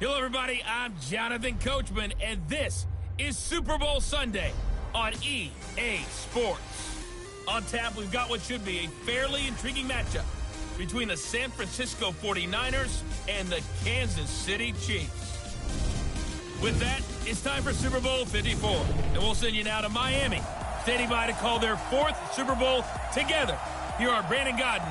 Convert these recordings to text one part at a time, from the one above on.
Hello, everybody. I'm Jonathan Coachman, and this is Super Bowl Sunday on EA Sports. On tap, we've got what should be a fairly intriguing matchup between the San Francisco 49ers and the Kansas City Chiefs. With that, it's time for Super Bowl 54, and we'll send you now to Miami, standing by to call their fourth Super Bowl together. Here are Brandon Godden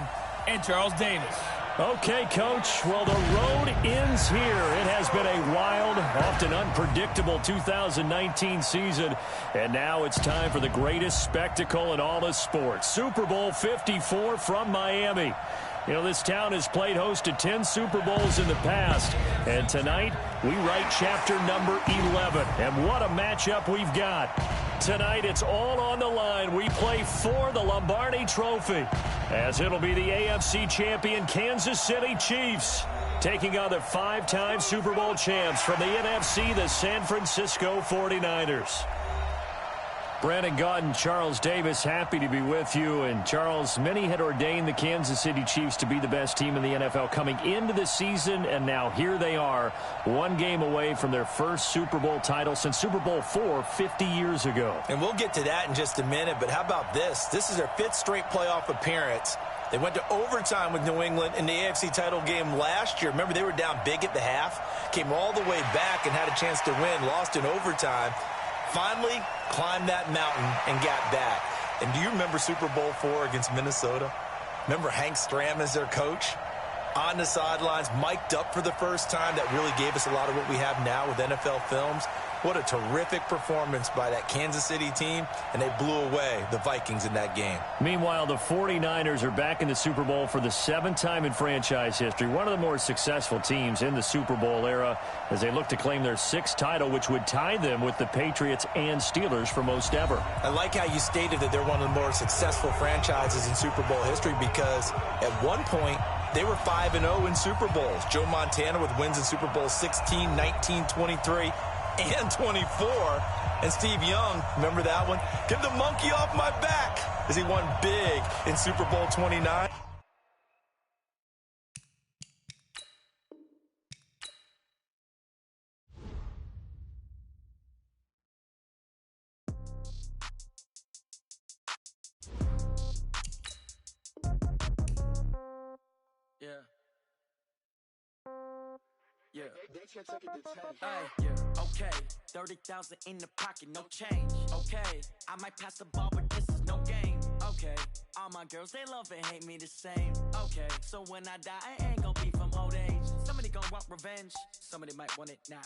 and Charles Davis. Okay, Coach. Well, the road ends here. It has been a wild, often unpredictable 2019 season, and now it's time for the greatest spectacle in all of sports. Super Bowl 54 from Miami. You know, this town has played host to 10 Super Bowls in the past, and tonight we write chapter number 11. And what a matchup we've got. Tonight it's all on the line. We play for the Lombardi Trophy, as it'll be the AFC champion Kansas City Chiefs taking on the five-time Super Bowl champs from the NFC, the San Francisco 49ers. Brandon Godden, Charles Davis, happy to be with you. And Charles, many had ordained the Kansas City Chiefs to be the best team in the NFL coming into the season, and now here they are, one game away from their first Super Bowl title since Super Bowl IV 50 years ago. And we'll get to that in just a minute, but how about this? This is their fifth straight playoff appearance. They went to overtime with New England in the AFC title game last year. Remember, they were down big at the half, came all the way back and had a chance to win, lost in overtime. Finally climbed that mountain and got back. And do you remember Super Bowl IV against Minnesota? Remember Hank Stram as their coach? On the sidelines, mic'd up for the first time. That really gave us a lot of what we have now with NFL films. What a terrific performance by that Kansas City team, and they blew away the Vikings in that game. Meanwhile, the 49ers are back in the Super Bowl for the seventh time in franchise history, one of the more successful teams in the Super Bowl era, as they look to claim their sixth title, which would tie them with the Patriots and Steelers for most ever. I like how you stated that they're one of the more successful franchises in Super Bowl history, because at one point, they were 5-0 in Super Bowls. Joe Montana with wins in Super Bowl 16, 19, 23, and 24. And Steve Young, remember that one? Get the monkey off my back, as he won big in Super Bowl 29. Okay, 30,000 in the pocket, no change. Okay, I might pass the ball, but this is no game. Okay, all my girls, they love and hate me the same. Okay, so when I die, I ain't gonna be from old age. Somebody gonna want revenge, somebody might want it now.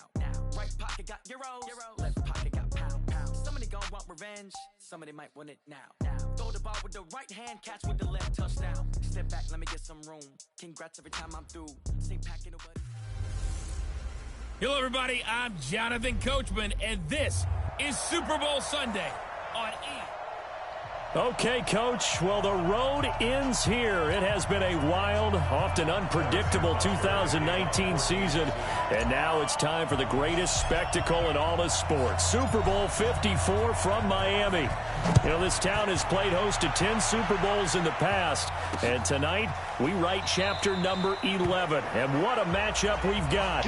Right pocket got euros, left pocket got pounds. Somebody gonna want revenge, somebody might want it now. Throw the ball with the right hand, catch with the left, touchdown. Step back, let me get some room. Congrats every time I'm through. Same packet, nobody. Hello, everybody. I'm Jonathan Coachman, and this is Super Bowl Sunday on EA. Okay, Coach. Well, the road ends here. It has been a wild, often unpredictable 2019 season, and now it's time for the greatest spectacle in all of sports. Super Bowl 54 from Miami. You know, this town has played host to 10 Super Bowls in the past, and tonight we write chapter number 11. And what a matchup we've got.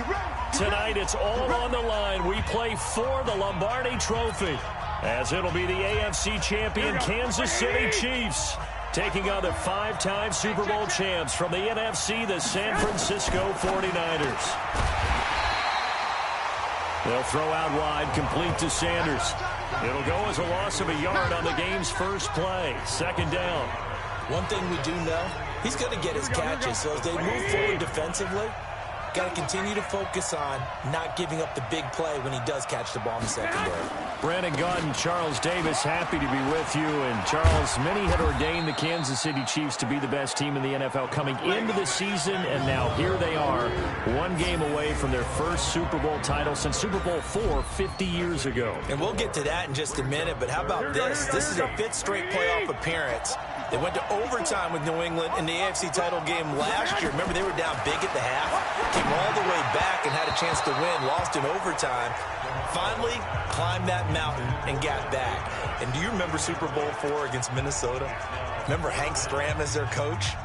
Tonight it's all on the line. We play for the Lombardi Trophy, as it'll be the AFC champion Kansas City Chiefs taking on the five-time Super Bowl champs from the NFC, the San Francisco 49ers. They'll throw out wide, complete to Sanders. It'll go as a loss of a yard on the game's first play. Second down. One thing we do know, he's going to get his catches, so as they move forward defensively, got to continue to focus on not giving up the big play when he does catch the ball in the secondary. Brandon Godden, Charles Davis, happy to be with you. And Charles, many had ordained the Kansas City Chiefs to be the best team in the NFL coming into the season, and now here they are, one game away from their first Super Bowl title since Super Bowl IV 50 years ago. And we'll get to that in just a minute, but how about this? This is their fifth straight playoff appearance. They went to overtime with New England in the AFC title game last year. Remember, they were down big at the half, came all the way back and had a chance to win, lost in overtime. Finally climbed that mountain and got back. And do you remember Super Bowl IV against Minnesota? Remember Hank Stram as their coach?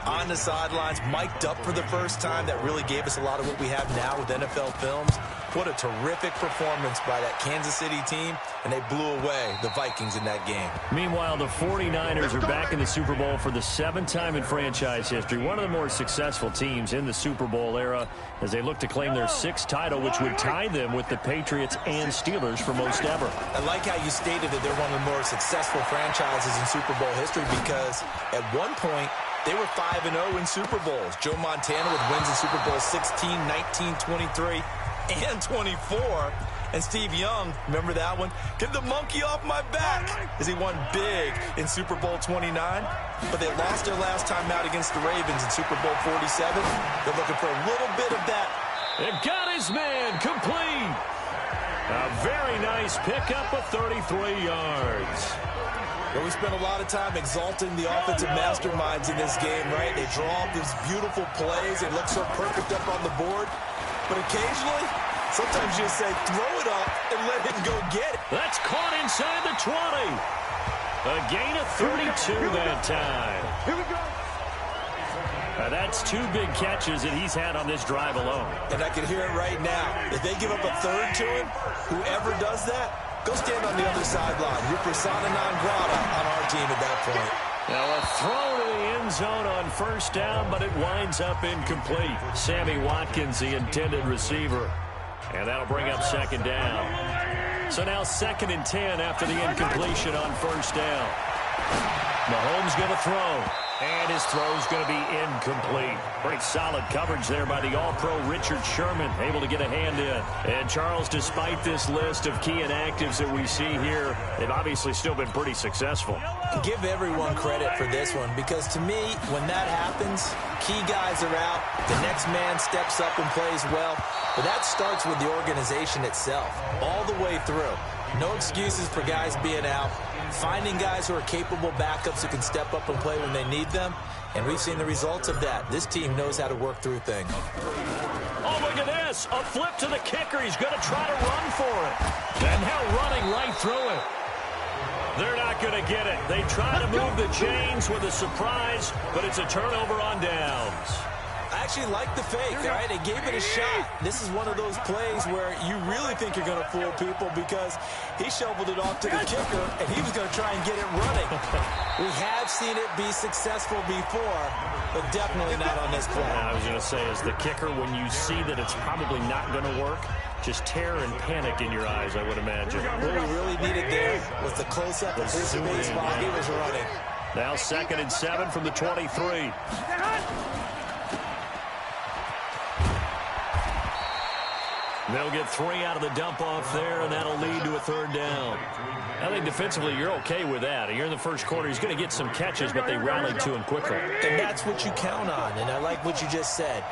On the sidelines, mic'd up for the first time. That really gave us a lot of what we have now with NFL films. What a terrific performance by that Kansas City team, and they blew away the Vikings in that game. Meanwhile, the 49ers are back in the Super Bowl for the 7th time in franchise history. One of the more successful teams in the Super Bowl era as they look to claim their 6th title, which would tie them with the Patriots and Steelers for most ever. I like how you stated that they're one of the more successful franchises in Super Bowl history because at one point, they were 5-0 in Super Bowls. Joe Montana with wins in Super Bowl 16, 19, 23, and 24. And Steve Young, remember that one? Get the monkey off my back as he won big in Super Bowl 29. But they lost their last time out against the Ravens in Super Bowl 47. They're looking for a little bit of that. And got his man complete. A very nice pickup of 33 yards. Well, we spent a lot of time exalting the offensive masterminds in this game, right? They draw up these beautiful plays. They look so perfect up on the board. But occasionally, sometimes you just say, throw it up and let him go get it. That's caught inside the 20. A gain of 32 that time. Here we go. That's 2 big catches that he's had on this drive alone. And I can hear it right now. If they give up a third to him, whoever does that, go stand on the other sideline. You're persona non grata on our team at that point. Now a throw to the end zone on first down, but it winds up incomplete. Sammy Watkins, the intended receiver. And that'll bring up 2nd down. So now 2nd and 10 after the incompletion on first down. Mahomes going to throw. And his throw's going to be incomplete. Pretty solid coverage there by the All-Pro Richard Sherman, able to get a hand in. And Charles, despite this list of key inactives that we see here, they've obviously still been pretty successful. Give everyone credit for this one because to me, when that happens, key guys are out, the next man steps up and plays well. But that starts with the organization itself, all the way through. No excuses for guys being out. Finding guys who are capable backups who can step up and play when they need them. And we've seen the results of that. This team knows how to work through things. Oh, look at this. A flip to the kicker. He's going to try to run for it. And now running right through it. They're not going to get it. They try to move the chains with a surprise, but it's a turnover on downs. I actually like the fake, all right? They gave it a shot. This is one of those plays where you really think you're going to fool people because he shoveled it off to the kicker, and he was going to try and get it running. We have seen it be successful before, but definitely not on this play. I was going to say, as the kicker, when you see that it's probably not going to work, just terror and panic in your eyes, I would imagine. What we really needed there was the close-up of his face while he was running. Now 2nd and 7 from the 23. They'll get 3 out of the dump-off there, and that'll lead to a 3rd down. I think defensively you're okay with that. Here in the first quarter, he's going to get some catches, but they rallied to him quickly. And that's what you count on, and I like what you just said.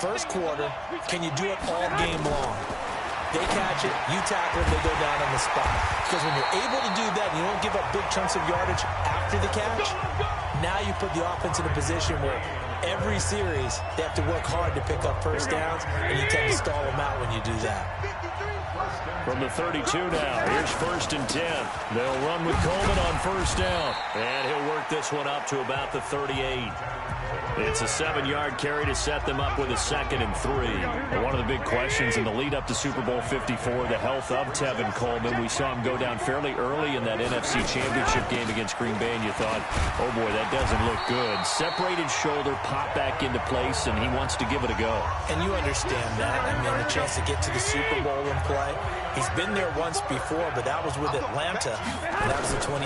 First quarter, can you do it all game long? They catch it, you tackle it, they go down on the spot. Because when you're able to do that, and you don't give up big chunks of yardage after the catch, now you put the offense in a position where every series, they have to work hard to pick up first downs, and you tend to stall them out when you do that. From the 32 now, here's 1st and 10. They'll run with Coleman on first down. And he'll work this one up to about the 38. It's a 7-yard carry to set them up with a 2nd and 3. And one of the big questions in the lead up to Super Bowl 54, the health of Tevin Coleman. We saw him go down fairly early in that NFC Championship game against Green Bay, and you thought, oh boy, that doesn't look good. Separated shoulder, pop back into place, and he wants to give it a go. And you understand that. I mean, the chance to get to the Super Bowl and play. He's been there once before, but that was with Atlanta, and that was a 28-3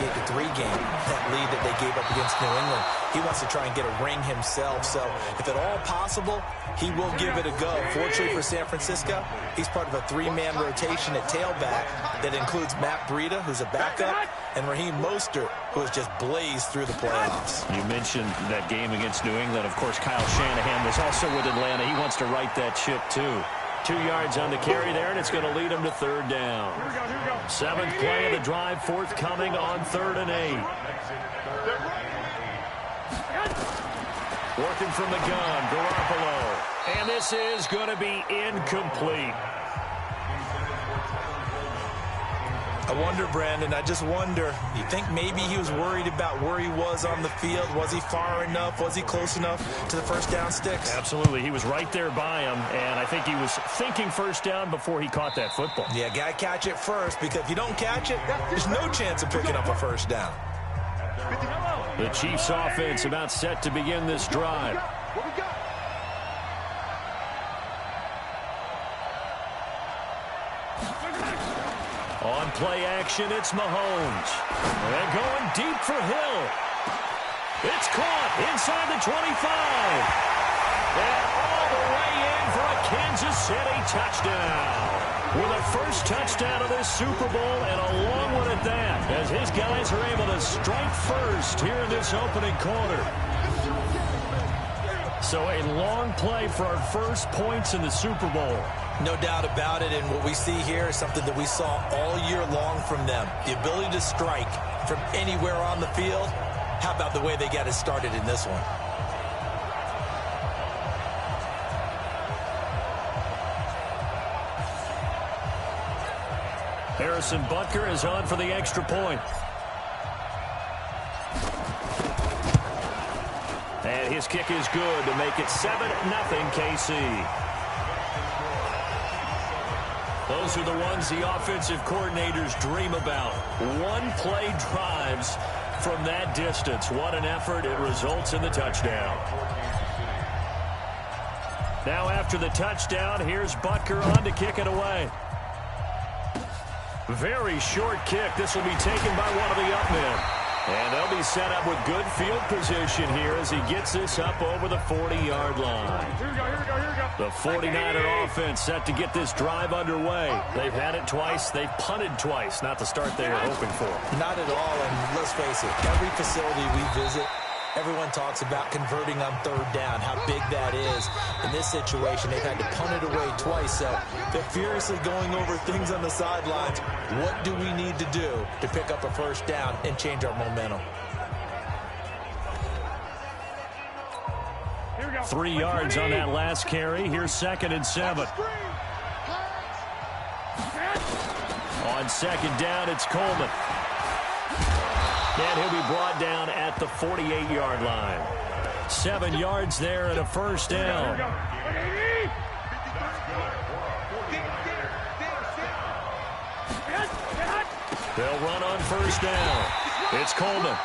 game, that lead that they gave up against New England. He wants to try and get a ring himself, so if at all possible, he will give it a go. Fortunately for San Francisco, he's part of a 3-man rotation at tailback that includes Matt Breida, who's a backup, and Raheem Mostert, who has just blazed through the playoffs. You mentioned that game against New England. Of course, Kyle Shanahan was also with Atlanta. He wants to right that ship, too. 2 yards on the carry there, and it's going to lead him to 3rd down. 7th play of the drive, forthcoming on 3rd and 8. Working from the gun, Garoppolo. And this is going to be incomplete. I wonder, Brandon, I just wonder, you think maybe he was worried about where he was on the field? Was he far enough? Was he close enough to the first down sticks? Absolutely. He was right there by him, and I think he was thinking first down before he caught that football. Yeah, got to catch it first, because if you don't catch it, there's no chance of picking up a first down. The Chiefs offense about set to begin this drive. On play action, it's Mahomes. And going deep for Hill. It's caught inside the 25. And all the way in for a Kansas City touchdown. With a first touchdown of this Super Bowl, and a long one at that, as his guys are able to strike first here in this opening quarter. So a long play for our first points in the Super Bowl. No doubt about it, and what we see here is something that we saw all year long from them. The ability to strike from anywhere on the field. How about the way they got it started in this one? Harrison Butker is on for the extra point. And his kick is good to make it 7-0 KC. Those are the ones the offensive coordinators dream about. One-play drives from that distance. What an effort. It results in the touchdown. Now after the touchdown, here's Butker on to kick it away. Very short kick. This will be taken by one of the up men. And they'll be set up with good field position here as he gets this up over the 40-yard line. Here we go. The 49er offense set to get this drive underway. They've had it twice. They've punted twice. Not the start they were hoping for. Not at all, and let's face it, every facility we visit, everyone talks about converting on third down, how big that is. In this situation, they've had to punt it away twice, so they're furiously going over things on the sidelines. What do we need to do to pick up a first down and change our momentum? 3 yards on that last carry. Here's 2nd and 7. On 2nd down, it's Coleman. And he'll be brought down at the 48-yard line. 7 yards there and a first down. They'll run on first down. It's Coleman.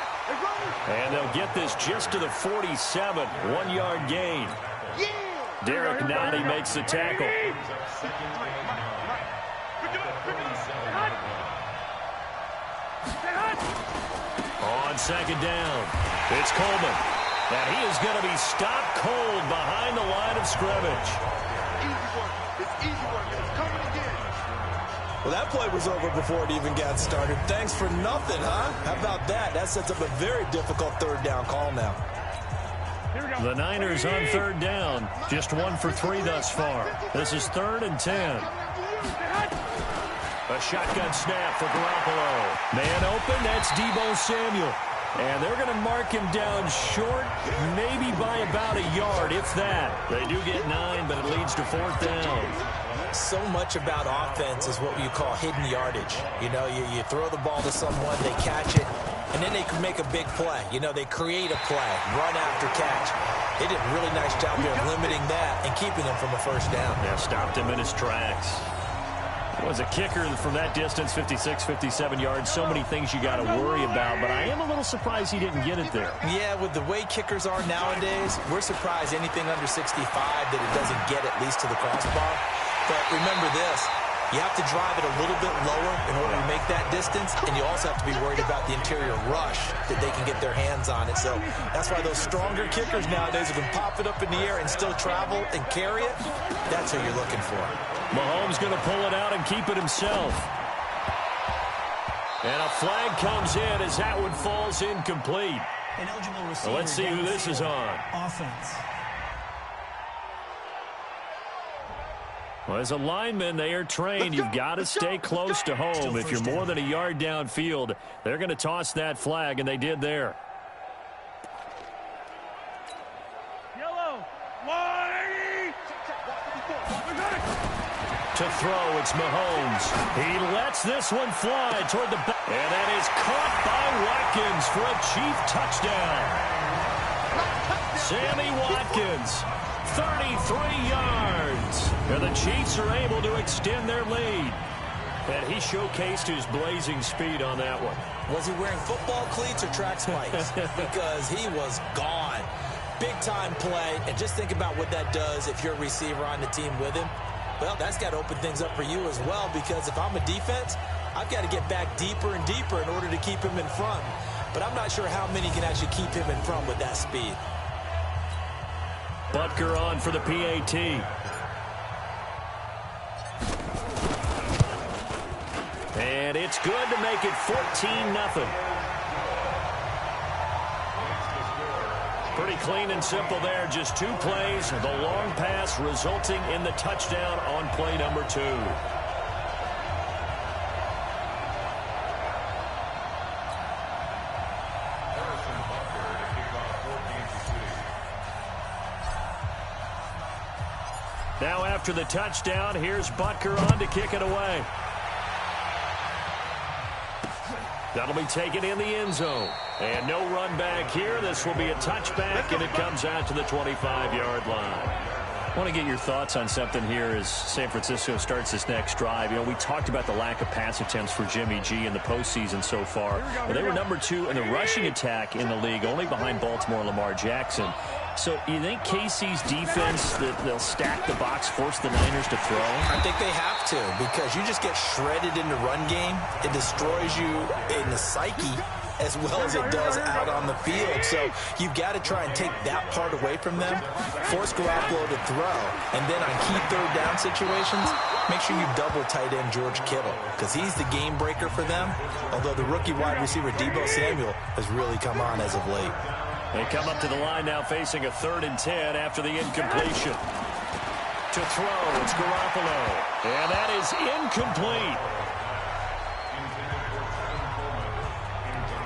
And they'll get this just to the 47. 1-yard gain. Derek Nottie makes the tackle. On 2nd down, it's Coleman. And he is going to be stopped cold behind the line of scrimmage. It's easy work. It's coming again. Well, that play was over before it even got started. Thanks for nothing, huh? How about that? That sets up a very difficult third down call now. The Niners on 3rd down. Just 1 for 3 thus far. This is 3rd and 10. A shotgun snap for Garoppolo. Man open, that's Deebo Samuel. And they're going to mark him down short, maybe by about a yard, if that. They do get 9, but it leads to 4th down. So much about offense is what you call hidden yardage. You know, you throw the ball to someone, they catch it, and then they can make a big play. You know, they create a play, run after catch. They did a really nice job there of limiting that and keeping him from a first down. Yeah, stopped him in his tracks. Was a kicker from that distance, 56, 57 yards. So many things you got to worry about, but I am a little surprised he didn't get it there. Yeah, with the way kickers are nowadays, we're surprised anything under 65 that it doesn't get at least to the crossbar. But remember this, you have to drive it a little bit lower in order to make that distance, and you also have to be worried about the interior rush that they can get their hands on it. So that's why those stronger kickers nowadays who can pop it up in the air and still travel and carry it, that's who you're looking for. Mahomes going to pull it out and keep it himself. And a flag comes in as that one falls incomplete. Well, let's see who this is on. Offense. Well, as a lineman, they are trained. You've got to stay close to home. If you're more than a yard downfield, they're going to toss that flag, and they did there. Yellow. 180. To throw, it's Mahomes. He lets this one fly toward the back. And that is caught by Watkins for a Chief touchdown. Sammy Watkins, 33 yards. And the Chiefs are able to extend their lead. And he showcased his blazing speed on that one. Was he wearing football cleats or track spikes? Because he was gone. Big-time play. And just think about what that does if you're a receiver on the team with him. Well, that's got to open things up for you as well, because if I'm a defense, I've got to get back deeper and deeper in order to keep him in front. But I'm not sure how many can actually keep him in front with that speed. Butker on for the PAT. And it's good to make it 14-0. Pretty clean and simple there. Just 2 plays. The long pass resulting in the touchdown on play number 2. Now after the touchdown, here's Butker on to kick it away. That'll be taken in the end zone. And no run back here. This will be a touchback, and it comes out to the 25-yard line. I want to get your thoughts on something here as San Francisco starts this next drive. You know, we talked about the lack of pass attempts for Jimmy G in the postseason so far. Well, they were number 2 in the rushing attack in the league, only behind Baltimore and Lamar Jackson. So you think KC's defense, that they'll stack the box, force the Niners to throw? I think they have to, because you just get shredded in the run game. It destroys you in the psyche as well as it does out on the field. So you've got to try and take that part away from them, force Garoppolo to throw, and then on key third down situations, make sure you double tight end George Kittle, because he's the game breaker for them, although the rookie wide receiver Deebo Samuel has really come on as of late. They come up to the line now facing a 3rd and 10 after the incompletion. To throw, it's Garoppolo. And that is incomplete.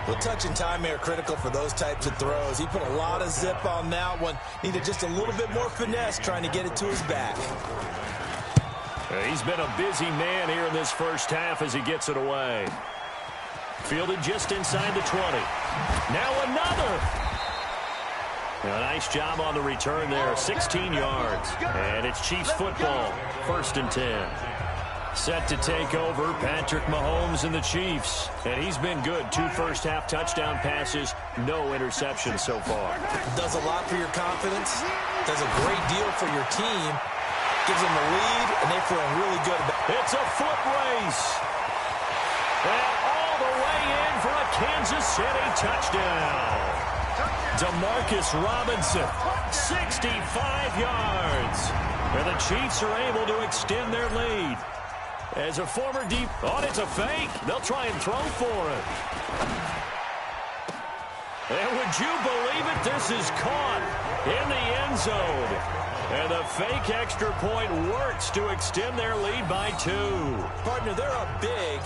Well, touch and time are critical for those types of throws. He put a lot of zip on that one. Needed just a little bit more finesse trying to get it to his back. He's been a busy man here in this first half as he gets it away. Fielded just inside the 20. Now another. A nice job on the return there, 16 yards. And it's Chiefs football, 1st and 10. Set to take over, Patrick Mahomes and the Chiefs. And he's been good. 2 first-half touchdown passes, no interceptions so far. Does a lot for your confidence, does a great deal for your team, gives them the lead, and they're feeling really good about it. It's a foot race. And all the way in for a Kansas City touchdown. Demarcus Robinson, 65 yards. And the Chiefs are able to extend their lead. As a former deep... Oh, it's a fake. They'll try and throw for it. And would you believe it? This is caught in the end zone. And the fake extra point works to extend their lead by 2. Partner, they're up big.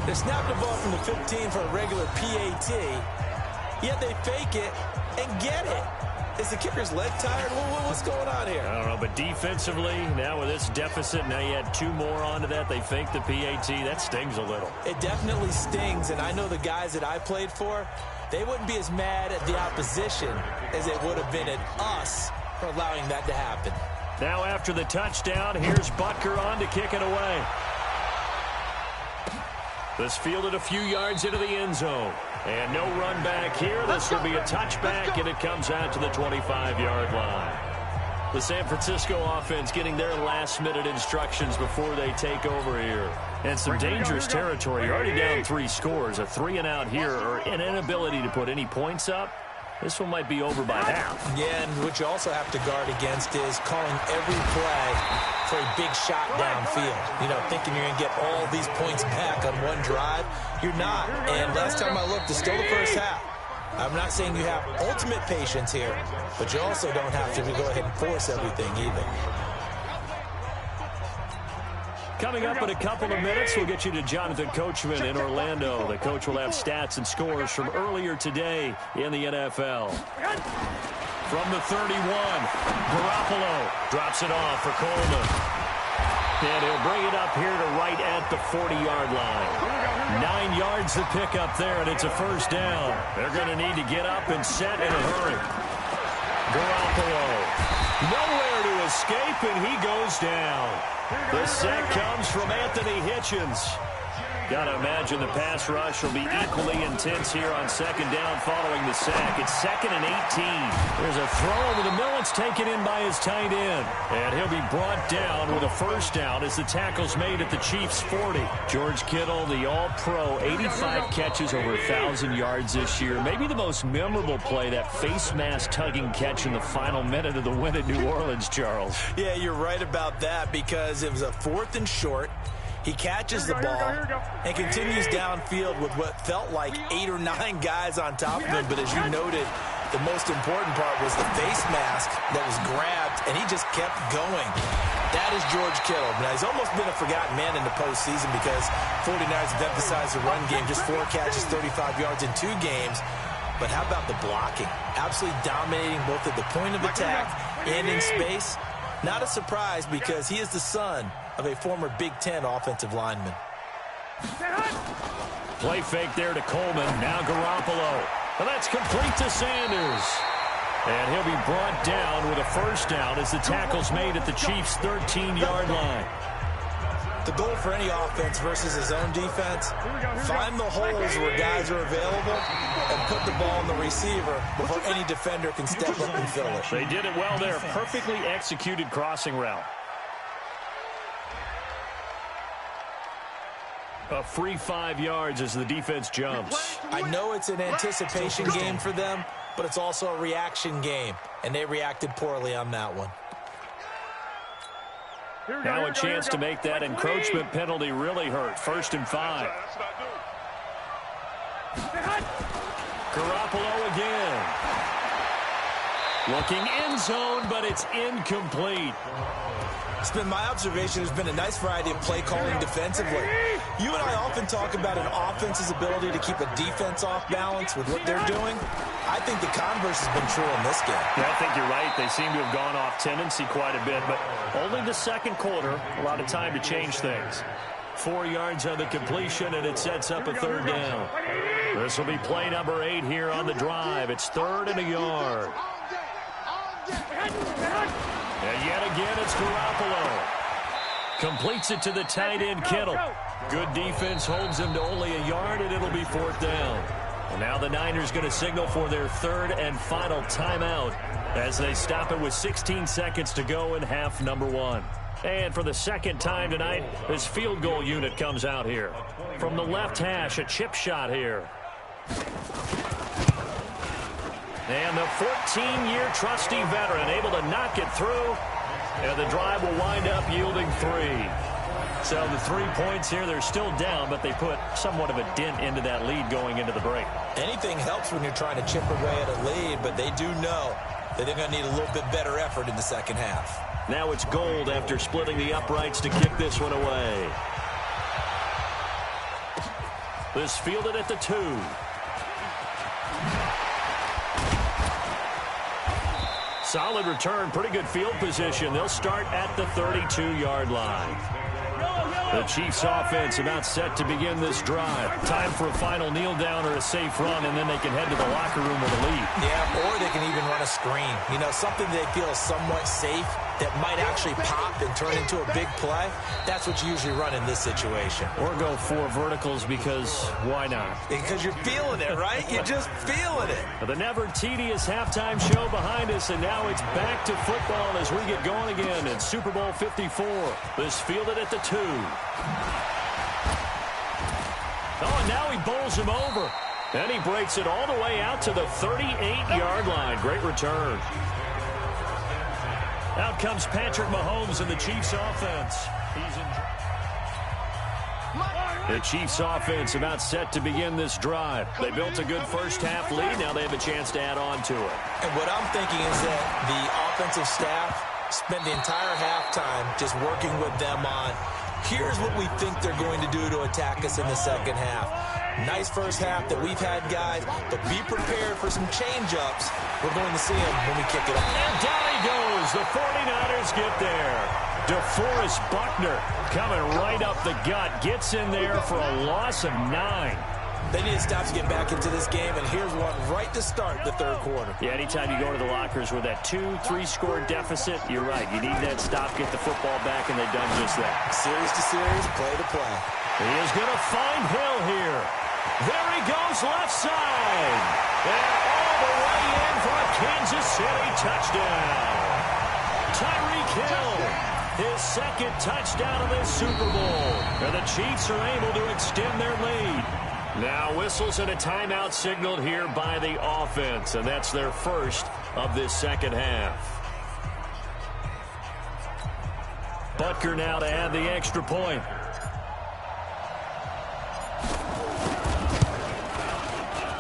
They snapped the ball from the 15 for a regular PAT. Yet they fake it and get it. Is the kicker's leg tired? What's going on here? I don't know, but defensively, now with this deficit, now you add 2 more onto that. They fake the PAT. That stings a little. It definitely stings, and I know the guys that I played for, they wouldn't be as mad at the opposition as it would have been at us for allowing that to happen. Now after the touchdown, here's Butker on to kick it away. This fielded a few yards into the end zone. And no run back here. This will be a touchback, and it comes out to the 25-yard line. The San Francisco offense getting their last-minute instructions before they take over here. And some dangerous territory. You're already down 3 scores. A 3-and-out here, or an inability to put any points up. This one might be over by half. Yeah, and what you also have to guard against is calling every play for a big shot downfield. You know, thinking you're going to get all these points back on one drive. You're not. And last time I looked, it's still the first half. I'm not saying you have ultimate patience here, but you also don't have to go ahead and force everything either. Coming up in a couple of minutes, we'll get you to Jonathan Coachman in Orlando. The coach will have stats and scores from earlier today in the NFL. From the 31, Garoppolo drops it off for Coleman. And he'll bring it up here to right at the 40-yard line. 9 yards to pick up there, and it's a first down. They're going to need to get up and set in a hurry. Garoppolo. Nowhere to escape, and he goes down. The sack comes from Anthony Hitchens. Got to imagine the pass rush will be equally intense here on second down following the sack. It's 2nd and 18. There's a throw over the middle. It's taken in by his tight end. And he'll be brought down with a first down as the tackle's made at the Chiefs' 40. George Kittle, the all-pro, 85 catches, over 1,000 yards this year. Maybe the most memorable play, that face mask tugging catch in the final minute of the win at New Orleans, Charles. Yeah, you're right about that because it was a 4th and short. He catches the ball and continues downfield with what felt like 8 or 9 guys on top of him. But as you noted, the most important part was the face mask that was grabbed, and he just kept going. That is George Kittle. Now, he's almost been a forgotten man in the postseason because 49ers have emphasized the run game. Just 4 catches, 35 yards in 2 games. But how about the blocking? Absolutely dominating both at the point of attack and in space. Not a surprise because he is the son of a former Big Ten offensive lineman. Play fake there to Coleman. Now Garoppolo. And that's complete to Sanders. And he'll be brought down with a first down as the tackle's made at the Chiefs' 13-yard line. The goal for any offense versus his own defense, find the holes where guys are available and put the ball on the receiver before any defender can step up and fill it. They did it well there. Perfectly executed crossing route. A free 5 yards as the defense jumps. I know it's an anticipation game for them, but it's also a reaction game, and they reacted poorly on that one. Now a chance to make that encroachment penalty really hurt. 1st and 5. Garoppolo again. Looking end zone, but it's incomplete. It's been my observation. There's been a nice variety of play calling defensively. You and I often talk about an offense's ability to keep a defense off balance with what they're doing. I think the converse has been true in this game. Yeah, I think you're right. They seem to have gone off tendency quite a bit, but only the second quarter, a lot of time to change things. 4 yards on the completion, and it sets up a third down. This will be play number 8 here on the drive. It's 3rd and a yard. And yet again, it's Garoppolo. Completes it to the tight end, Kittle. Good defense holds him to only a yard, and it'll be 4th down. Well, now the Niners going to signal for their 3rd and final timeout as they stop it with 16 seconds to go in half number 1. And for the second time tonight, this field goal unit comes out here. From the left hash, a chip shot here. And the 14-year trusty veteran able to knock it through. And the drive will wind up yielding 3. So the 3 points here, they're still down, but they put somewhat of a dent into that lead going into the break. Anything helps when you're trying to chip away at a lead, but they do know that they're going to need a little bit better effort in the second half. Now it's Gold after splitting the uprights to kick this one away. This fielded at the 2. Solid return, pretty good field position. They'll start at the 32-yard line. The Chiefs offense about set to begin this drive. Time for a final kneel down or a safe run, and then they can head to the locker room with a lead. Yeah, or they can even run a screen. You know, something they feel is somewhat safe that might actually pop and turn into a big play. That's what you usually run in this situation. Or go 4 verticals because why not? Because you're feeling it, right? You're just feeling it. The never tedious halftime show behind us, and now it's back to football as we get going again in Super Bowl 54. This fielded at the 2. Oh, and now he bowls him over. And he breaks it all the way out to the 38-yard line. Great return. Out comes Patrick Mahomes and the Chiefs offense. The Chiefs offense about set to begin this drive. They built a good first half lead. Now they have a chance to add on to it. And what I'm thinking is that the offensive staff spent the entire halftime just working with them on, here's what we think they're going to do to attack us in the second half. Nice first half that we've had, guys, but be prepared for some change-ups. We're going to see them when we kick it off. And down he goes. The 49ers get there. DeForest Buckner coming right up the gut. Gets in there for a loss of 9. They need to stop to get back into this game, and here's one right to start the third quarter. Yeah, anytime you go to the lockers with that 2-3 score deficit, you're right. You need that stop, get the football back, and they've done just that. Series to series, play to play. He is going to find Hill here. There he goes, left side. And all the way in for a Kansas City touchdown. Tyreek Hill, his second touchdown of this Super Bowl. And the Chiefs are able to extend their lead. Now whistles and a timeout signaled here by the offense, and that's their first of this second half. Butker now to add the extra point.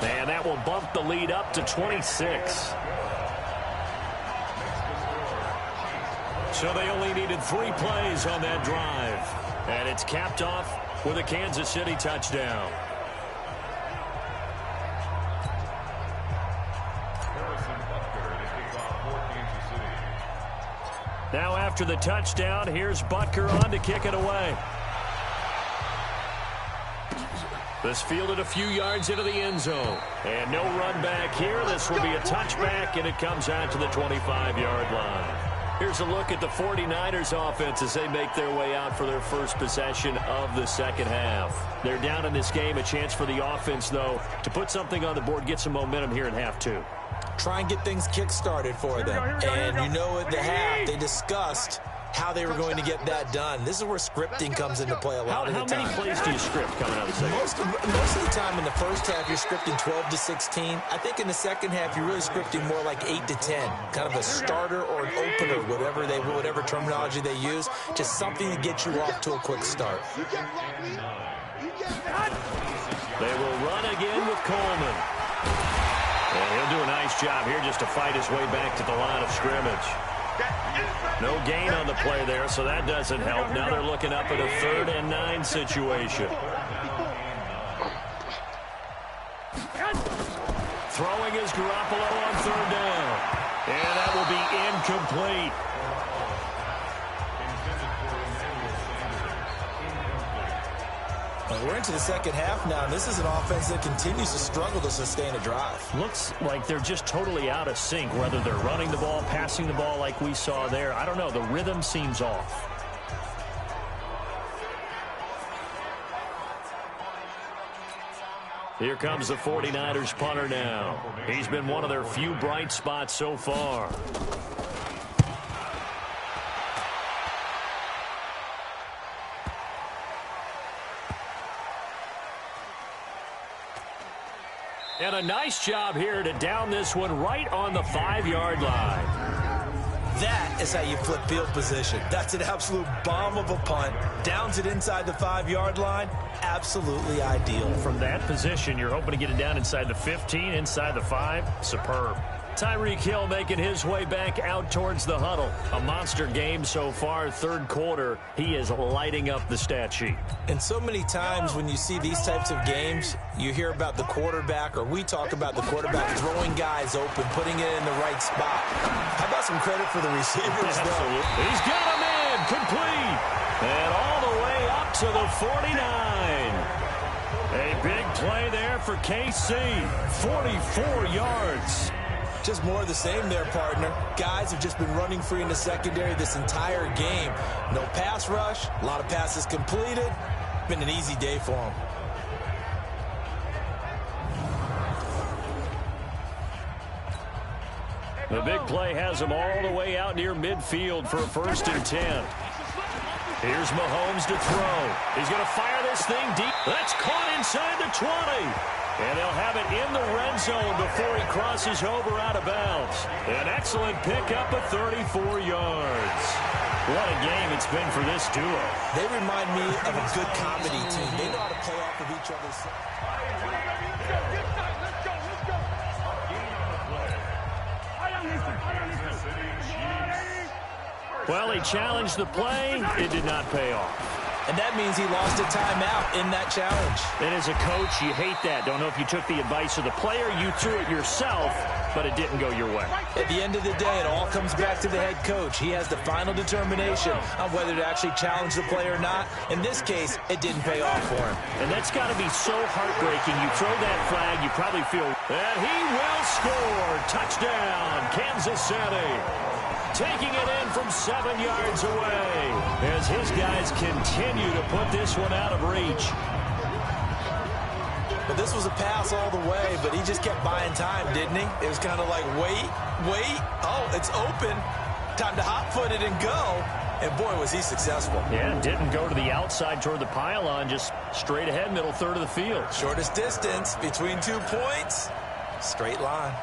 And that will bump the lead up to 26. So they only needed 3 plays on that drive. And it's capped off with a Kansas City touchdown. Now after the touchdown, here's Butker on to kick it away. This fielded a few yards into the end zone. And no run back here. This will be a touchback, and it comes out to the 25-yard line. Here's a look at the 49ers offense as they make their way out for their first possession of the second half. They're down in this game. A chance for the offense, though, to put something on the board, get some momentum here in half 2. Try and get things kick-started for them. And you know at the half, they discussed how they were going to get that done. This is where scripting comes into play a lot of the time. How many plays do you script coming out of the second? Most of the time in the first half, you're scripting 12 to 16. I think in the second half, you're really scripting more like 8 to 10. Kind of a starter or an opener, whatever terminology they use. Just something to get you off to a quick start. They will run again with Coleman. And he'll do a nice job here just to fight his way back to the line of scrimmage. No gain on the play there, so that doesn't help. Now they're looking up at a 3rd and 9 situation. Throwing is Garoppolo on 3rd down. And that will be incomplete. We're into the second half now. This is an offense that continues to struggle to sustain a drive. Looks like they're just totally out of sync, whether they're running the ball, passing the ball like we saw there. I don't know. The rhythm seems off. Here comes the 49ers punter now. He's been one of their few bright spots so far. And a nice job here to down this one right on the 5-yard line. That is how you flip field position. That's an absolute bomb of a punt. Downs it inside the 5-yard line. Absolutely ideal. From that position, you're hoping to get it down inside the 15, inside the 5. Superb. Tyreek Hill making his way back out towards the huddle. A monster game so far. 3rd quarter, he is lighting up the stat sheet. And so many times when you see these types of games, you hear about the quarterback, or we talk about the quarterback throwing guys open, putting it in the right spot. How about some credit for the receivers, though? He's got him in, complete. And all the way up to the 49. A big play there for KC. 44 yards. Just more of the same there, partner. Guys have just been running free in the secondary this entire game. No pass rush, a lot of passes completed. Been an easy day for them. The big play has him all the way out near midfield for a 1st and 10. Here's Mahomes to throw. He's going to fire this thing deep. That's caught inside the 20. And they'll have it in the red zone before he crosses over out of bounds. An excellent pickup of 34 yards. What a game it's been for this duo. They remind me of a good comedy team. They know how to play off of each other's. Well, he challenged the play. It did not pay off. and that means he lost a timeout in that challenge. And as a coach, you hate that. Don't know if you took the advice of the player, you threw it yourself, but it didn't go your way. At the end of the day, it all comes back to the head coach. He has the final determination on whether to actually challenge the play or not. In this case, it didn't pay off for him. And that's got to be so heartbreaking. You throw that flag, you probably feel, and he will score. Touchdown, Kansas City. Taking it in from 7 yards away as his guys continue to put this one out of reach. But this was a pass all the way, but he just kept buying time, didn't he? It was kind of like, wait. Oh, it's open. Time to hot-foot it and go. And, boy, was he successful. Yeah, didn't go to the outside toward the pylon, just straight ahead, middle third of the field. Shortest distance between 2 points. Straight line.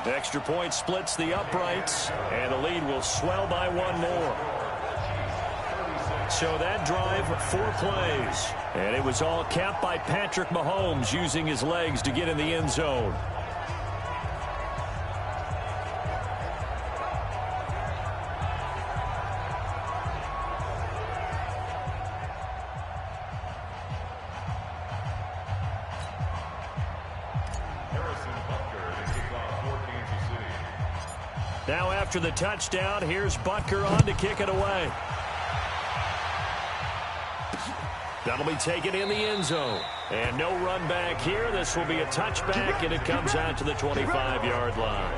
Extra point splits the uprights, and the lead will swell by 1 more. So that drive, 4 plays. And it was all capped by Patrick Mahomes using his legs to get in the end zone. Now after the touchdown, here's Butker on to kick it away. That'll be taken in the end zone. And no run back here. This will be a touchback, and it comes out to the 25-yard line.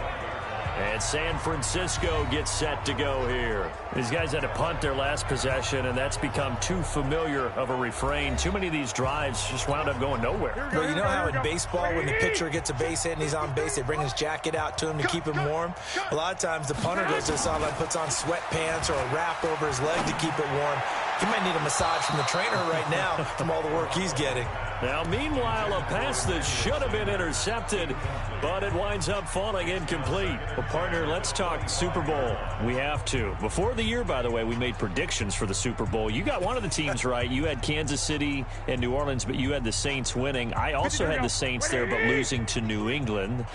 And San Francisco gets set to go here. These guys had to punt their last possession, and that's become too familiar of a refrain. Too many of these drives just wound up going nowhere. Well, you know how in baseball, when the pitcher gets a base hit and he's on base, they bring his jacket out to him to keep him warm? A lot of times the punter goes to the sideline, puts on sweatpants or a wrap over his leg to keep it warm. He might need a massage from the trainer right now from all the work he's getting. Now, meanwhile, a pass that should have been intercepted, but it winds up falling incomplete. Well, partner, let's talk Super Bowl. We have to. Before the year, by the way, we made predictions for the Super Bowl. You got one of the teams right. You had Kansas City and New Orleans, but you had the Saints winning. I also had the Saints there, but losing to New England.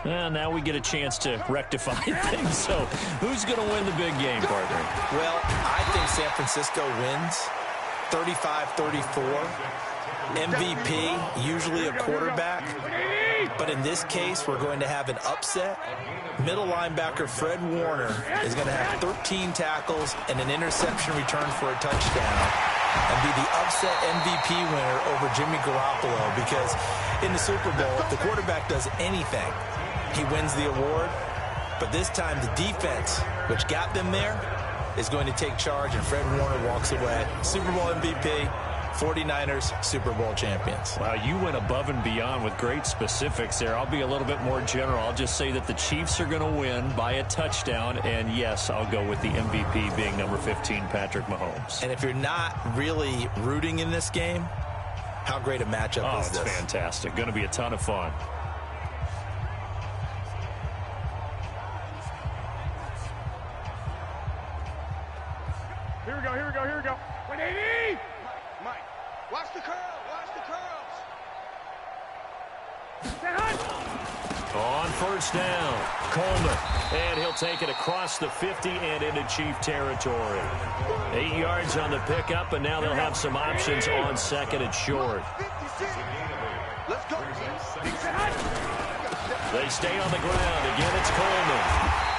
Now we get a chance to rectify things. So who's going to win the big game, partner? Well, I think San Francisco wins 35-34. MVP, usually a quarterback. But in this case, we're going to have an upset. Middle linebacker Fred Warner is going to have 13 tackles and an interception return for a touchdown and be the upset MVP winner over Jimmy Garoppolo, because in the Super Bowl, if the quarterback does anything, he wins the award. But this time, the defense, which got them there, is going to take charge, and Fred Warner walks away. Super Bowl MVP, 49ers Super Bowl champions. Wow, you went above and beyond with great specifics there. I'll be a little bit more general. I'll just say that the Chiefs are going to win by a touchdown, and yes, I'll go with the MVP being number 15, Patrick Mahomes. And if you're not really rooting in this game, how great a matchup is this? It's fantastic. Going to be a ton of fun. Here we go. 180! Mike, watch the curl, On first down, Coleman. And he'll take it across the 50 and into Chief territory. 8 yards on the pickup, and now they'll have some options on second and short. Let's go. They stay on the ground. Again, it's Coleman.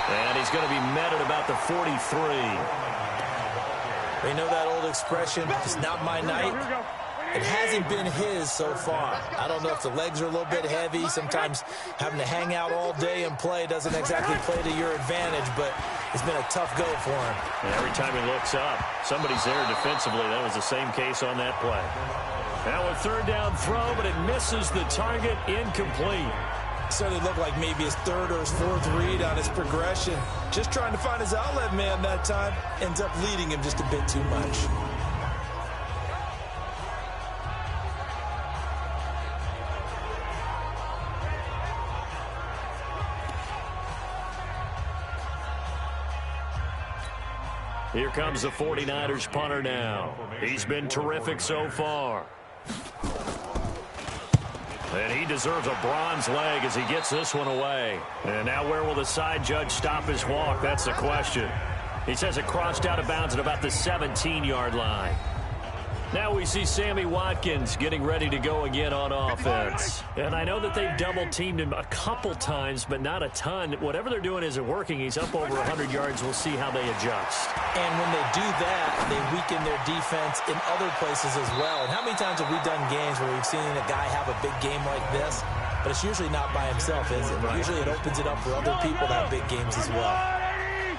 And he's going to be met at about the 43. You know that old expression, it's not my night? It hasn't been his so far. I don't know if the legs are a little bit heavy. Sometimes having to hang out all day and play doesn't exactly play to your advantage, but it's been a tough go for him. And every time he looks up, somebody's there defensively. That was the same case on that play. Now a third down throw, but it misses the target, incomplete. Certainly looked like maybe his third or his fourth read on his progression. Just trying to find his outlet man that time. Ends up leading him just a bit too much. Here comes the 49ers punter now. He's been terrific so far. And he deserves a bronze leg as he gets this one away. And now where will the side judge stop his walk? That's the question. He says it crossed out of bounds at about the 17-yard line. Now we see Sammy Watkins getting ready to go again on offense. And I know that they've double-teamed him a couple times, but not a ton. Whatever they're doing isn't working. He's up over 100 yards. We'll see how they adjust. And when they do that, they weaken their defense in other places as well. And how many times have we done games where we've seen a guy have a big game like this? But it's usually not by himself, is it? Right. Usually it opens it up for other people to have big games as well.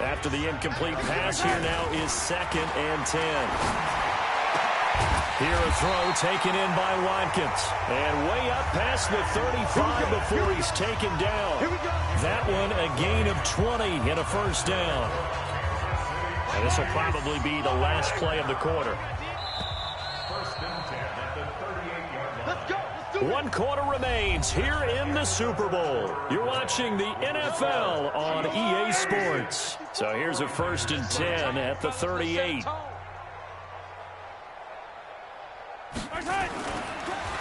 After the incomplete pass, here now is 2nd and 10. Here a throw taken in by Watkins. And way up past the 35 before he's taken down. That one a gain of 20 and a first down. And this will probably be the last play of the quarter. One quarter remains here in the Super Bowl. You're watching the NFL on EA Sports. So here's a 1st and 10 at the 38.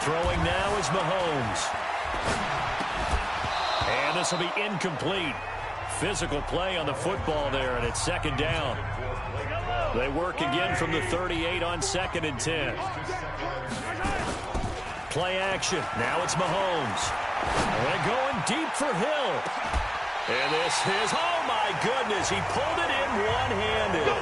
Throwing now is Mahomes. And this will be incomplete. Physical play on the football there, and it's 2nd down. They work again from the 38 on 2nd and 10. Play action. Now it's Mahomes. They're going deep for Hill. And this is, oh my goodness, he pulled it in one-handed.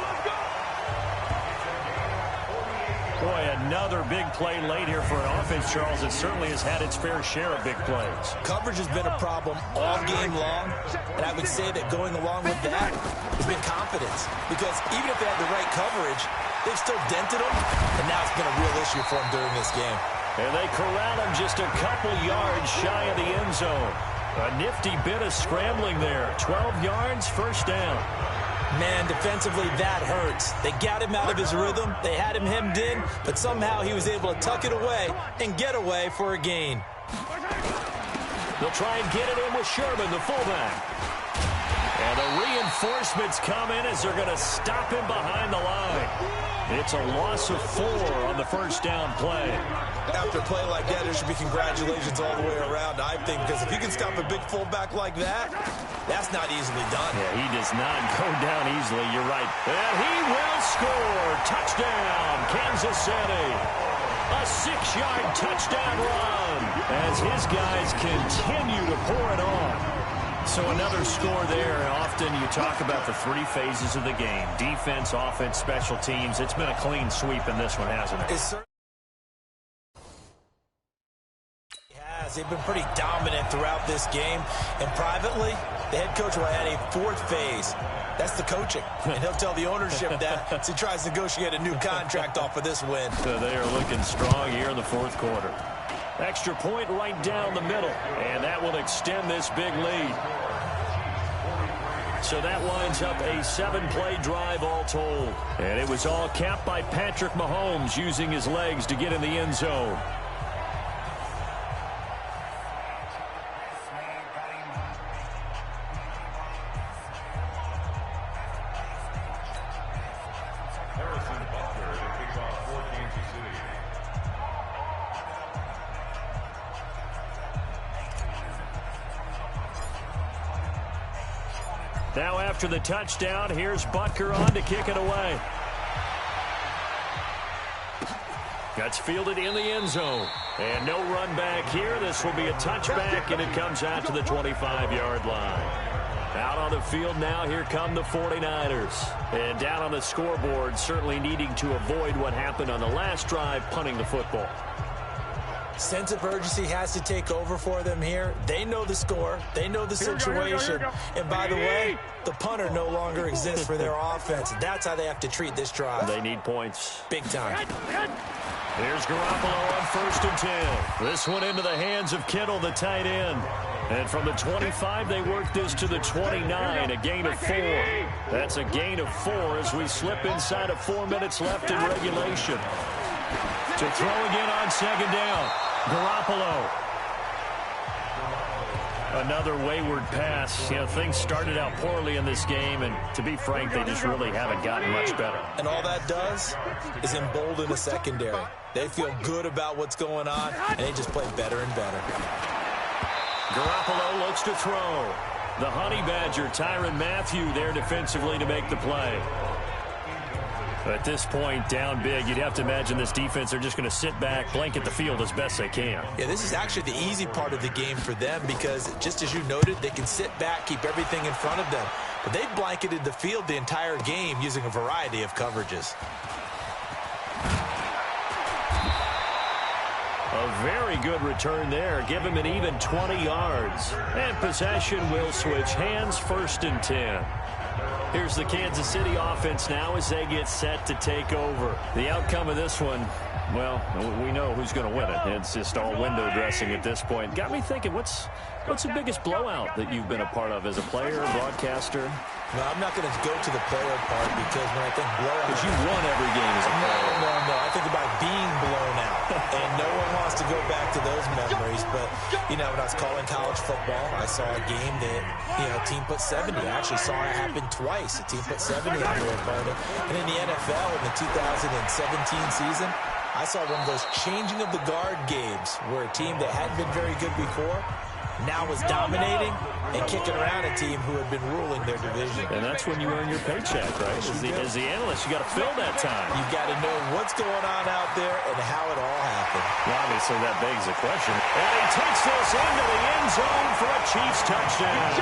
Boy, another big play late here for an offense, Charles. It certainly has had its fair share of big plays. Coverage has been a problem all game long, and I would say that going along with that has been confidence. Because even if they had the right coverage, they've still dented them, and now it's been a real issue for them during this game. And they corral him just a couple yards shy of the end zone. A nifty bit of scrambling there. 12 yards, first down. Man, defensively, that hurts. They got him out of his rhythm. They had him hemmed in, but somehow he was able to tuck it away and get away for a gain. They'll try and get it in with Sherman, the fullback. And the reinforcements come in as they're going to stop him behind the line. It's a loss of 4 on the first down play. After a play like that, there should be congratulations all the way around, I think, because if you can stop a big fullback like that, that's not easily done. Yeah, he does not go down easily. You're right. And he will score. Touchdown, Kansas City. A 6-yard touchdown run as his guys continue to pour it on. So another score there. Often you talk about the 3 phases of the game. Defense, offense, special teams. It's been a clean sweep in this one, hasn't it? They've been pretty dominant throughout this game. And privately, the head coach will add a 4th phase. That's the coaching. And he'll tell the ownership that as he tries to negotiate a new contract off of this win. So they are looking strong here in the 4th quarter. Extra point right down the middle. And that will extend this big lead. So that winds up a 7-play drive all told. And it was all capped by Patrick Mahomes using his legs to get in the end zone. Now after the touchdown, here's Butker on to kick it away. That's fielded in the end zone. And no run back here. This will be a touchback, and it comes out to the 25-yard line. Out on the field now, here come the 49ers. And down on the scoreboard, certainly needing to avoid what happened on the last drive, punting the football. Sense of urgency has to take over for them here. They know the score. They know the situation. And by the way, the punter no longer exists for their offense. That's how they have to treat this drive. They need points. Big time. Here's Garoppolo on 1st and 10. This one into the hands of Kittle, the tight end. And from the 25, they work this to the 29, a gain of 4. That's a gain of 4 as we slip inside of 4 minutes left in regulation. To throw again on 2nd down. Garoppolo. Another wayward pass. You know, things started out poorly in this game, and to be frank, they just really haven't gotten much better. And all that does is embolden the secondary. They feel good about what's going on, and they just play better and better. Garoppolo looks to throw. The Honey Badger, Tyrann Mathieu, there defensively to make the play. At this point, down big, you'd have to imagine this defense, they're just going to sit back, blanket the field as best they can. Yeah, this is actually the easy part of the game for them because, just as you noted, they can sit back, keep everything in front of them. But they've blanketed the field the entire game using a variety of coverages. A very good return there. Give him an even 20 yards. And possession will switch hands, 1st and 10. Here's the Kansas City offense now as they get set to take over. The outcome of this one, well, we know who's going to win it. It's just all window dressing at this point. Got me thinking, what's the biggest blowout that you've been a part of as a player, broadcaster? No, I'm not going to go to the player part because when I think blowout... Because you won every game as a player. No. I think about being blown out. And no one wants to go back to those memories. But, you know, when I was calling college football, I saw a game that, you know, a team put 70. I actually saw it happen twice. A team put 70 on their opponent. And in the NFL in the 2017 season, I saw one of those changing of the guard games where a team that hadn't been very good before now was dominating and kicking around a team who had been ruling their division. And that's when you earn your paycheck, right? As the analyst, you got to fill that time. You got to know what's going on out there and how it all happened. Well, obviously, that begs the question. And he takes this into the end zone for a Chiefs touchdown.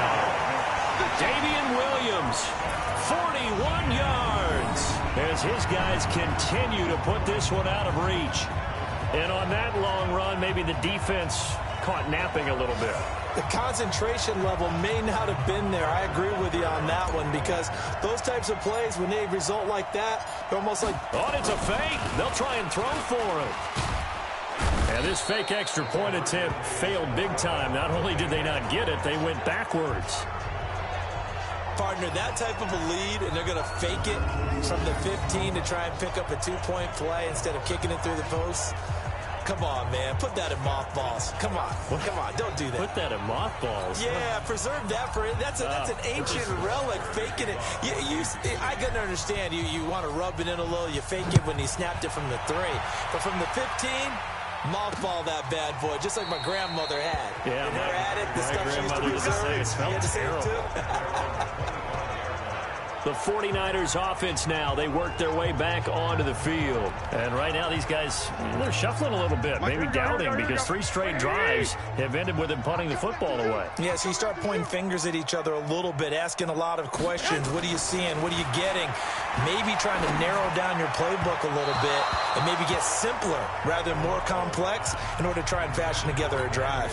Damian Williams, 41 yards, as his guys continue to put this one out of reach. And on that long run, maybe the defense caught napping a little bit. The concentration level may not have been there. I agree with you on that one because those types of plays, when they result like that, they're almost like... Oh, it's a fake. They'll try and throw for it. And this fake extra point attempt failed big time. Not only did they not get it, they went backwards. Partner, that type of a lead, and they're going to fake it from the 15 to try and pick up a two-point play instead of kicking it through the posts. Come on, man. Put that in mothballs. Come on. Come on. Don't do that. Put that in mothballs? Yeah, preserve that for it. That's an ancient relic, faking it. I can understand. You want to rub it in a little. You fake it when he snapped it from the 3. But from the 15, mothball that bad boy, just like my grandmother had. Yeah, in her attic, the stuff she used to preserve. It smelled terrible. The 49ers offense now, they work their way back onto the field. And right now these guys, they're shuffling a little bit, maybe doubting because 3 straight drives have ended with them punting the football away. Yeah, so you start pointing fingers at each other a little bit, asking a lot of questions. What are you seeing? What are you getting? Maybe trying to narrow down your playbook a little bit and maybe get simpler rather than more complex in order to try and fashion together a drive.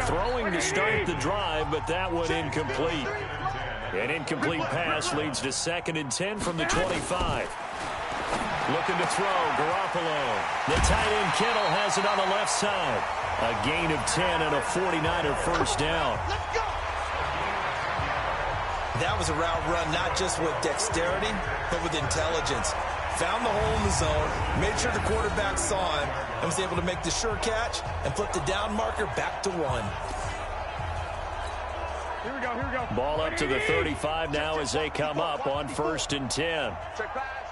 Throwing to start the drive, but that one incomplete. An incomplete pass leads to 2nd and 10 from the 25. Looking to throw, Garoppolo. The tight end Kittle has it on the left side. A gain of 10 and a 49er first down. That was a route run not just with dexterity, but with intelligence. Found the hole in the zone, made sure the quarterback saw him, and was able to make the sure catch and flip the down marker back to 1. Here we go. Ball up to the 35 now as they come up on 1st and 10. Check pass.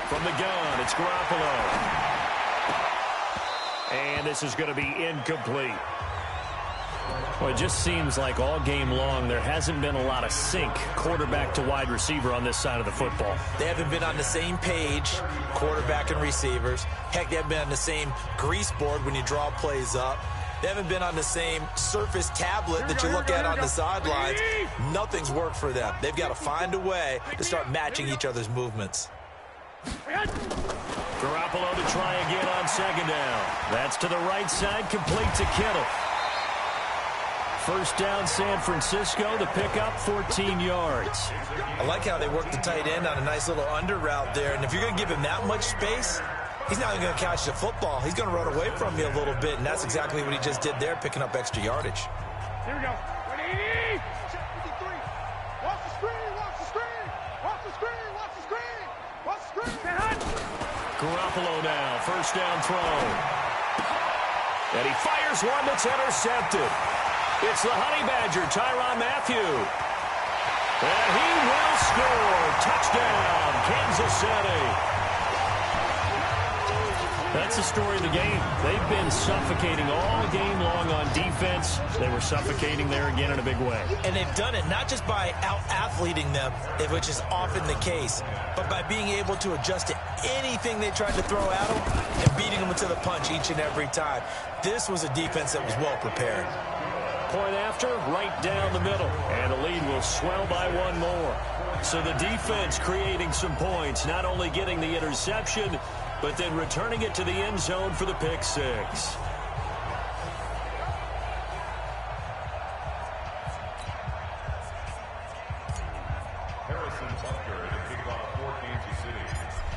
From the gun, it's Garoppolo. And this is going to be incomplete. Well, it just seems like all game long there hasn't been a lot of sync quarterback to wide receiver on this side of the football. They haven't been on the same page, quarterback and receivers. Heck, they haven't been on the same grease board when you draw plays up. They haven't been on the same surface tablet that you look at on the sidelines. Nothing's worked for them. They've got to find a way to start matching each other's movements. Garoppolo to try again on 2nd down. That's to the right side, complete to Kittle. First down, San Francisco. The pickup, 14 yards. I like how they work the tight end on a nice little under route there. And if you're going to give him that much space, he's not even going to catch the football. He's going to run away from you a little bit, and that's exactly what he just did there, picking up extra yardage. Here we go. Check 53. Watch the screen. Watch the screen. Watch the screen. Watch the screen. Watch the screen. Garoppolo now, first down throw. And he fires one that's intercepted. It's the Honey Badger, Tyrann Mathieu. And he will score. Touchdown, Kansas City. That's the story of the game. They've been suffocating all game long on defense. They were suffocating there again in a big way. And they've done it not just by out-athleting them, which is often the case, but by being able to adjust to anything they tried to throw at them and beating them to the punch each and every time. This was a defense that was well prepared. Point after, right down the middle. And the lead will swell by one more. So the defense creating some points, not only getting the interception, but then returning it to the end zone for the pick six.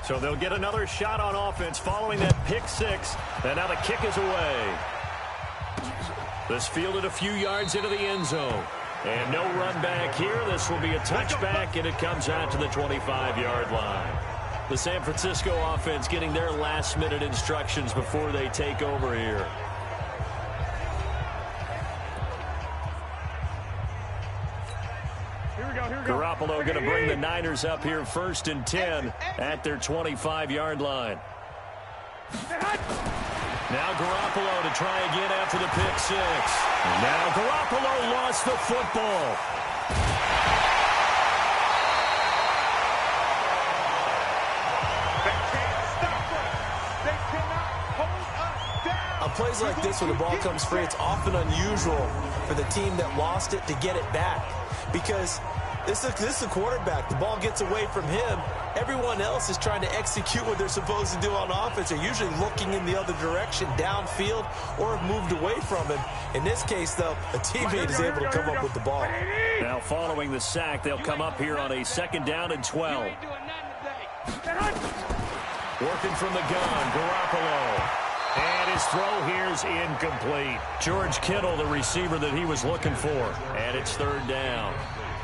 So they'll get another shot on offense following that pick six. And now the kick is away. This fielded a few yards into the end zone. And no run back here. This will be a touchback, and it comes out to the 25-yard line. The San Francisco offense getting their last-minute instructions before they take over here. Garoppolo going to bring the Niners up here 1st and 10 at their 25-yard line. Now Garoppolo to try again after the pick six. Now Garoppolo lost the football. They can't stop us. They cannot hold us down. On plays like this where the ball comes free, it's often unusual for the team that lost it to get it back. Because this is a quarterback. The ball gets away from him. Everyone else is trying to execute what they're supposed to do on offense. They're usually looking in the other direction, downfield, or have moved away from him. In this case, though, a teammate is able to come up with the ball. Now following the sack, they'll come up here on a 2nd down and 12. Working from the gun, Garoppolo. And his throw here is incomplete. George Kittle, the receiver that he was looking for. And it's 3rd down.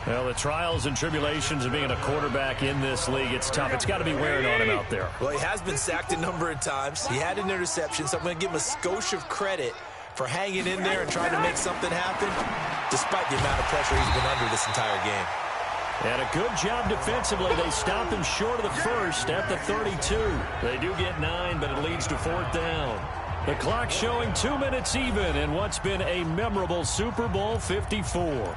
Well, the trials and tribulations of being a quarterback in this league, it's tough. It's got to be wearing on him out there. Well, he has been sacked a number of times. He had an interception, so I'm going to give him a skosh of credit for hanging in there and trying to make something happen, despite the amount of pressure he's been under this entire game. And a good job defensively. They stop him short of the first at the 32. They do get 9, but it leads to 4th down. The clock showing 2 minutes even in what's been a memorable Super Bowl 54.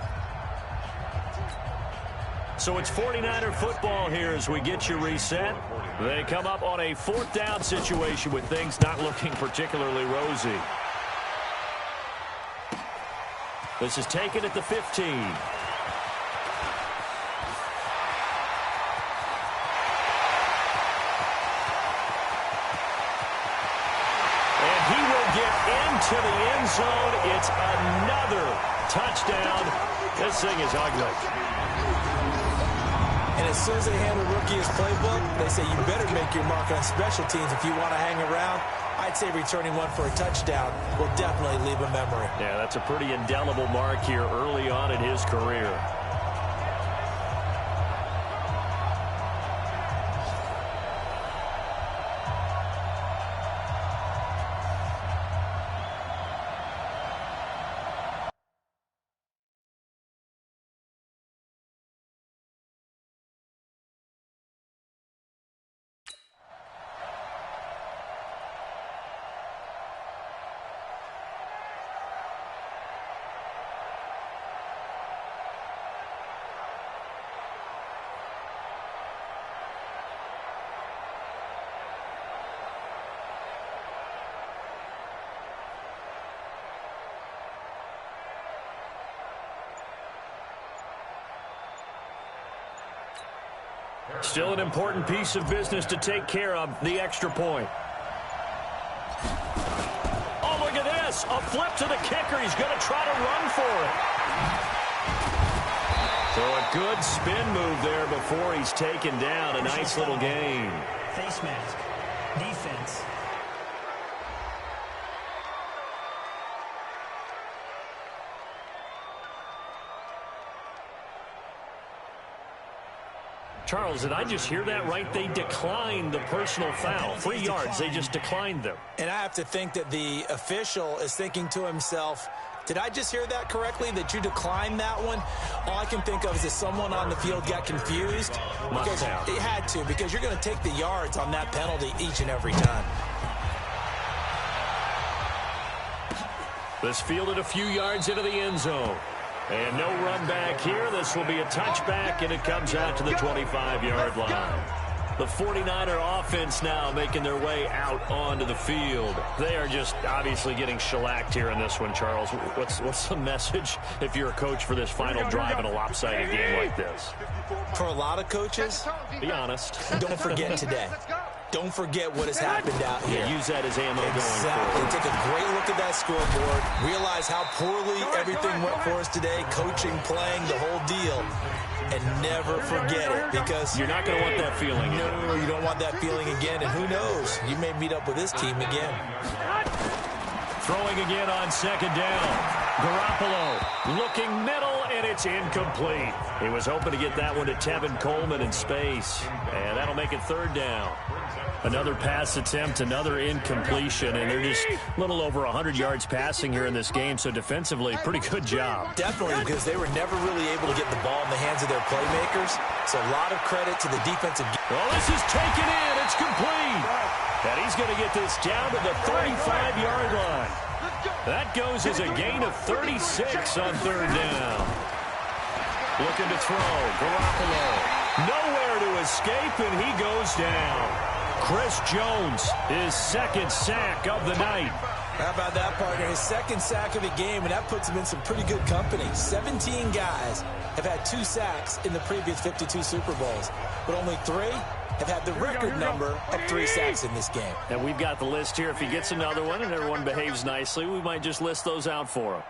So it's 49er football here as we get you reset. They come up on a 4th down situation with things not looking particularly rosy. This is taken at the 15. And he will get into the end zone. It's another touchdown. This thing is ugly. And as soon as they hand a rookie his playbook, they say you better make your mark on special teams if you want to hang around. I'd say returning one for a touchdown will definitely leave a memory. Yeah, that's a pretty indelible mark here early on in his career. Still an important piece of business to take care of, the extra point. Oh, look at this. A flip to the kicker. He's going to try to run for it. So a good spin move there before he's taken down. A nice little gain. Face mask. Defense. Charles, did I just hear that right? They declined the personal foul. 3 yards, they just declined them. And I have to think that the official is thinking to himself, did I just hear that correctly, that you declined that one? All I can think of is that someone on the field got confused. Because it had to, because you're going to take the yards on that penalty each and every time. This fielded a few yards into the end zone. And no run back here. This will be a touchback, and it comes out to the 25-yard line. The 49er offense now making their way out onto the field. They are just obviously getting shellacked here in this one, Charles. What's the message if you're a coach for this final drive in a lopsided game like this? For a lot of coaches, be honest. Don't forget today. Don't forget what has happened out here. Yeah, use that as ammo going forward. Take a great look at that scoreboard. Realize how poorly everything went for us today. Coaching, playing, the whole deal. And never forget it, because you're not going to want that feeling. No, you don't want that feeling again. And who knows? You may meet up with this team again. Throwing again on second down. Garoppolo looking middle, and it's incomplete. He was hoping to get that one to Tevin Coleman in space. And that'll make it third down. Another pass attempt, another incompletion, and they're just a little over 100 yards passing here in this game, so defensively, pretty good job. Definitely, because they were never really able to get the ball in the hands of their playmakers, so a lot of credit to the defensive. Well, this is taken in. It's complete. And he's going to get this down to the 35-yard line. That goes as a gain of 36 on third down. Looking to throw. Garoppolo. Nowhere to escape, and he goes down. Chris Jones, his second sack of the night. How about that, partner? His second sack of the game, and that puts him in some pretty good company. 17 guys have had 2 sacks in the previous 52 Super Bowls, but only 3 have had the record number of 3 sacks in this game. And we've got the list here. If he gets another one and everyone behaves nicely, we might just list those out for him.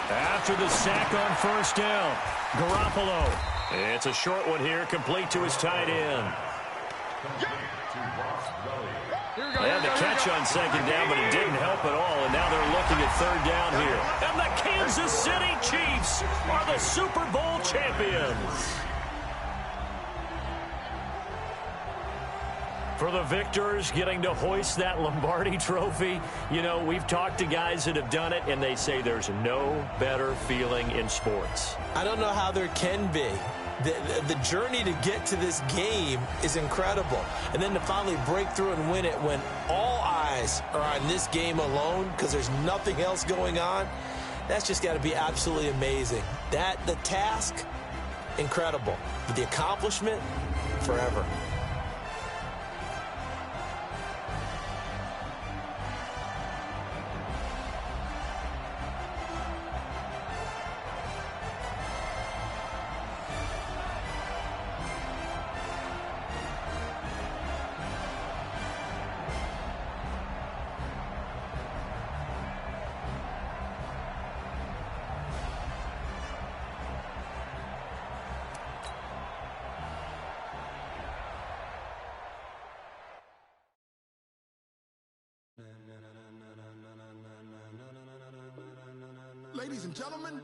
After the sack on first down, Garoppolo. It's a short one here, complete to his tight end. They had the catch on second down, but it didn't help at all, and now they're looking at third down here. And the Kansas City Chiefs are the Super Bowl champions. For the victors, getting to hoist that Lombardi trophy, you know, we've talked to guys that have done it, and they say there's no better feeling in sports. I don't know how there can be. The journey to get to this game is incredible. And then to finally break through and win it when all eyes are on this game alone because there's nothing else going on, that's just got to be absolutely amazing. The task, incredible. But the accomplishment, forever. Ladies and gentlemen.